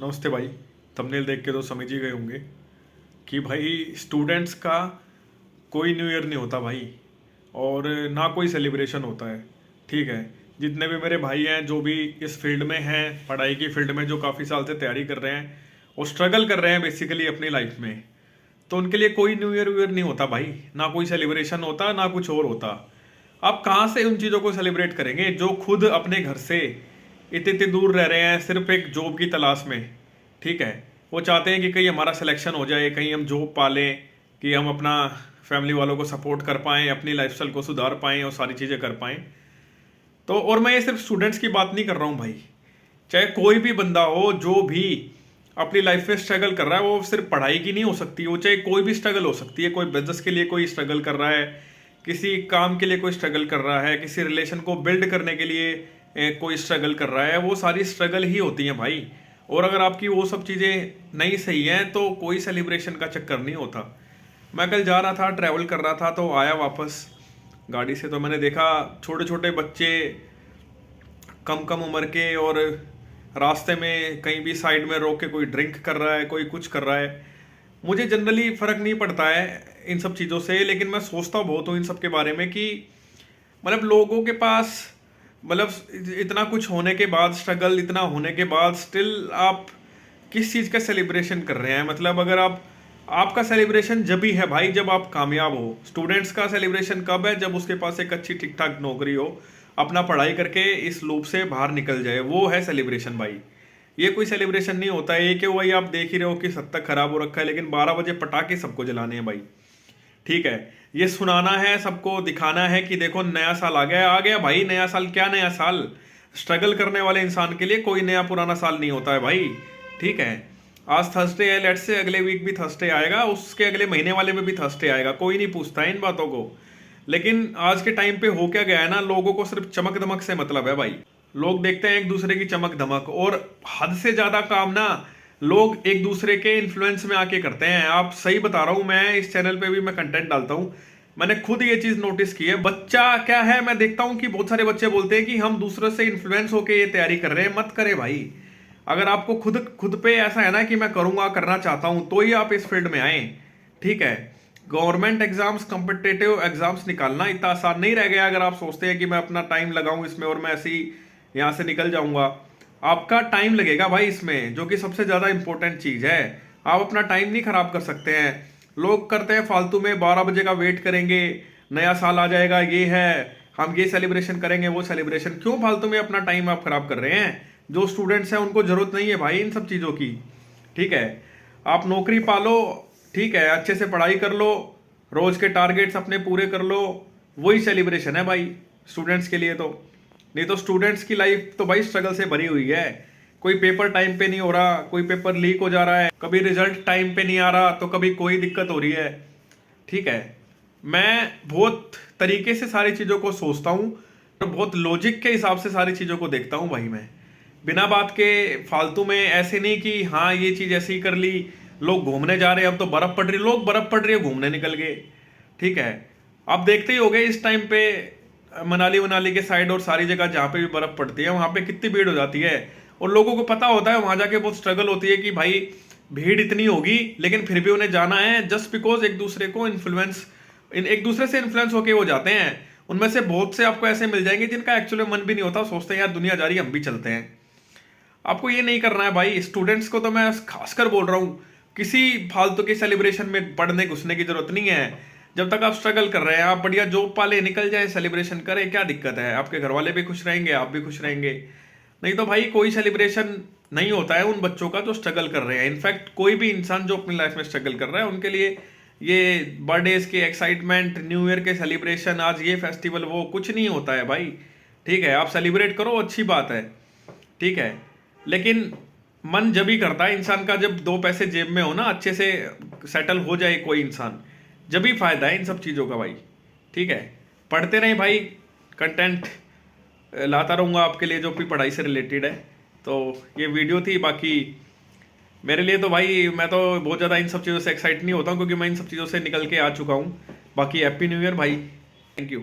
नमस्ते भाई। थंबनेल देख के तो समझ ही गए होंगे कि भाई स्टूडेंट्स का कोई न्यू ईयर नहीं होता भाई, और ना कोई सेलिब्रेशन होता है। ठीक है, जितने भी मेरे भाई हैं जो भी इस फील्ड में हैं, पढ़ाई की फील्ड में, जो काफ़ी साल से तैयारी कर रहे हैं और स्ट्रगल कर रहे हैं बेसिकली अपनी लाइफ में, तो उनके लिए कोई न्यू ईयर व्यूयर नहीं होता भाई। ना कोई सेलिब्रेशन होता, ना कुछ और होता। आप कहाँ से उन चीज़ों को सेलिब्रेट करेंगे जो खुद अपने घर से इतने इतने दूर रह रहे हैं सिर्फ एक जॉब की तलाश में। ठीक है, वो चाहते हैं कि कहीं हमारा सिलेक्शन हो जाए, कहीं हम जॉब पा लें, कि हम अपना फैमिली वालों को सपोर्ट कर पाएँ, अपनी लाइफस्टाइल को सुधार पाएँ और सारी चीज़ें कर पाएँ। तो और मैं ये सिर्फ स्टूडेंट्स की बात नहीं कर रहा हूँ भाई, चाहे कोई भी बंदा हो जो भी अपनी लाइफ में स्ट्रगल कर रहा है, वो सिर्फ पढ़ाई की नहीं हो सकती, वो चाहे कोई भी स्ट्रगल हो सकती है। कोई बिजनेस के लिए कोई स्ट्रगल कर रहा है, किसी काम के लिए कोई स्ट्रगल कर रहा है, किसी रिलेशन को बिल्ड करने के लिए कोई स्ट्रगल कर रहा है, वो सारी स्ट्रगल ही होती हैं भाई। और अगर आपकी वो सब चीज़ें नहीं सही हैं तो कोई सेलिब्रेशन का चक्कर नहीं होता। मैं कल जा रहा था, ट्रैवल कर रहा था, तो आया वापस गाड़ी से, तो मैंने देखा छोटे छोटे बच्चे कम कम उम्र के, और रास्ते में कहीं भी साइड में रोक के कोई ड्रिंक कर रहा है, कोई कुछ कर रहा है। मुझे जनरली फ़र्क नहीं पड़ता है इन सब चीज़ों से, लेकिन मैं सोचता बहुत हूँ इन सब के बारे में कि मतलब लोगों के पास, मतलब इतना कुछ होने के बाद, स्ट्रगल इतना होने के बाद, स्टिल आप किस चीज़ का सेलिब्रेशन कर रहे हैं। मतलब अगर आपका सेलिब्रेशन जब ही है भाई जब आप कामयाब हो। स्टूडेंट्स का सेलिब्रेशन कब है? जब उसके पास एक अच्छी ठीक ठाक नौकरी हो, अपना पढ़ाई करके इस लूप से बाहर निकल जाए, वो है सेलिब्रेशन भाई। ये कोई सेलिब्रेशन नहीं होता है। ये कि वही आप देख ही रहे हो कि सब तक खराब हो रखा है, लेकिन 12 बजे पटाखे सबको जलाने हैं भाई। ठीक है, ये सुनाना है सबको, दिखाना है कि देखो नया साल आ गया भाई। नया साल क्या नया साल, स्ट्रगल करने वाले इंसान के लिए कोई नया पुराना साल नहीं होता है भाई। ठीक है, आज थर्सडे है, लेट्स से अगले वीक भी थर्सडे आएगा, उसके अगले महीने वाले में भी थर्सडे आएगा, कोई नहीं पूछता है इन बातों को। लेकिन आज के टाइम पे हो क्या गया है ना, लोगों को सिर्फ चमक धमक से मतलब है भाई। लोग देखते हैं एक दूसरे की चमक धमक, और हद से ज्यादा काम ना लोग एक दूसरे के इन्फ्लुएंस में आके करते हैं। आप सही बता रहा हूं, मैं इस चैनल पे भी मैं कंटेंट डालता हूं, मैंने खुद ये चीज नोटिस की है। बच्चा क्या है, मैं देखता हूं कि बहुत सारे बच्चे बोलते हैं कि हम दूसरों से इन्फ्लुएंस होके ये तैयारी कर रहे हैं। मत करे भाई। अगर आपको खुद खुद पे ऐसा है ना कि मैं करूंगा, करना चाहता हूं, तो ही आप इस फील्ड में आए। ठीक है, गवर्नमेंट एग्जाम्स, कॉम्पिटेटिव एग्जाम्स निकालना इतना आसान नहीं रह गया। अगर आप सोचते हैं कि मैं अपना टाइम लगाऊं इसमें और मैं ऐसे ही यहां से निकल जाऊंगा, आपका टाइम लगेगा भाई इसमें, जो कि सबसे ज्यादा इंपॉर्टेंट चीज है। आप अपना टाइम नहीं खराब कर सकते हैं। लोग करते हैं फालतू में, 12 बजे का वेट करेंगे, नया साल आ जाएगा, ये है, हम ये सेलिब्रेशन करेंगे, वो सेलिब्रेशन। क्यों फालतू में अपना टाइम आप खराब कर रहे हैं? जो स्टूडेंट्स हैं उनको जरूरत नहीं है भाई इन सब चीज़ों की। ठीक है, आप नौकरी पालो, ठीक है, अच्छे से पढ़ाई कर लो, रोज के टारगेट्स अपने पूरे कर लो, वही सेलिब्रेशन है भाई स्टूडेंट्स के लिए। तो नहीं तो स्टूडेंट्स की लाइफ तो भाई स्ट्रगल से भरी हुई है। कोई पेपर टाइम पे नहीं हो रहा, कोई पेपर लीक हो जा रहा है, कभी रिजल्ट टाइम पे नहीं आ रहा, तो कभी कोई दिक्कत हो रही है। ठीक है, मैं बहुत तरीके से सारी चीज़ों को सोचता हूँ और बहुत लॉजिक के हिसाब से सारी चीज़ों को देखता हूँ भाई। मैं बिना बात के फालतू में ऐसे नहीं कि हाँ ये चीज़ ऐसी ही कर ली। लोग घूमने जा रहे हैं, अब तो बर्फ़ पड़ रही, लोग बर्फ़ पड़ रही है घूमने निकल गए। ठीक है, आप देखते ही होंगे इस टाइम पे मनाली वनाली के साइड और सारी जगह जहाँ पे भी बर्फ़ पड़ती है, वहाँ पे कितनी भीड़ हो जाती है। और लोगों को पता होता है, वहाँ जाके बहुत स्ट्रगल होती है कि भाई भीड़ इतनी होगी, लेकिन फिर भी उन्हें जाना है, जस्ट बिकॉज एक दूसरे को इन्फ्लुएंस, एक दूसरे से इन्फ्लुएंस होके वो जाते हैं। उनमें से बहुत से आपको ऐसे मिल जाएंगे जिनका एक्चुअली मन भी नहीं होता, सोचते हैं यार दुनिया जा रही है, हम भी चलते हैं। आपको ये नहीं करना है भाई। स्टूडेंट्स को तो मैं खासकर बोल रहा हूँ, किसी फालतू के सेलिब्रेशन में पढ़ने घुसने की जरूरत नहीं है। जब तक आप स्ट्रगल कर रहे हैं, आप बढ़िया जॉब पाले, निकल जाए, सेलिब्रेशन करें, क्या दिक्कत है? आपके घर वाले भी खुश रहेंगे, आप भी खुश रहेंगे। नहीं तो भाई कोई सेलिब्रेशन नहीं होता है उन बच्चों का जो स्ट्रगल कर रहे हैं। इनफैक्ट कोई भी इंसान जो अपनी लाइफ में स्ट्रगल कर रहा है, उनके लिए ये बर्थडेज के एक्साइटमेंट, न्यू ईयर के सेलिब्रेशन, आज ये फेस्टिवल, वो कुछ नहीं होता है भाई। ठीक है, आप सेलिब्रेट करो, अच्छी बात है। ठीक है, लेकिन मन जब ही करता है इंसान का जब दो पैसे जेब में हो ना, अच्छे से सेटल हो जाए कोई इंसान, जब ही फायदा है इन सब चीज़ों का भाई। ठीक है, पढ़ते रहें भाई, कंटेंट लाता रहूँगा आपके लिए जो भी पढ़ाई से रिलेटेड है। तो ये वीडियो थी। बाकी मेरे लिए तो भाई, मैं तो बहुत ज़्यादा इन सब चीज़ों से एक्साइट नहीं होता हूँ, क्योंकि मैं इन सब चीज़ों से निकल के आ चुका हूँ। बाकी हैप्पी न्यू ईयर भाई, थैंक यू।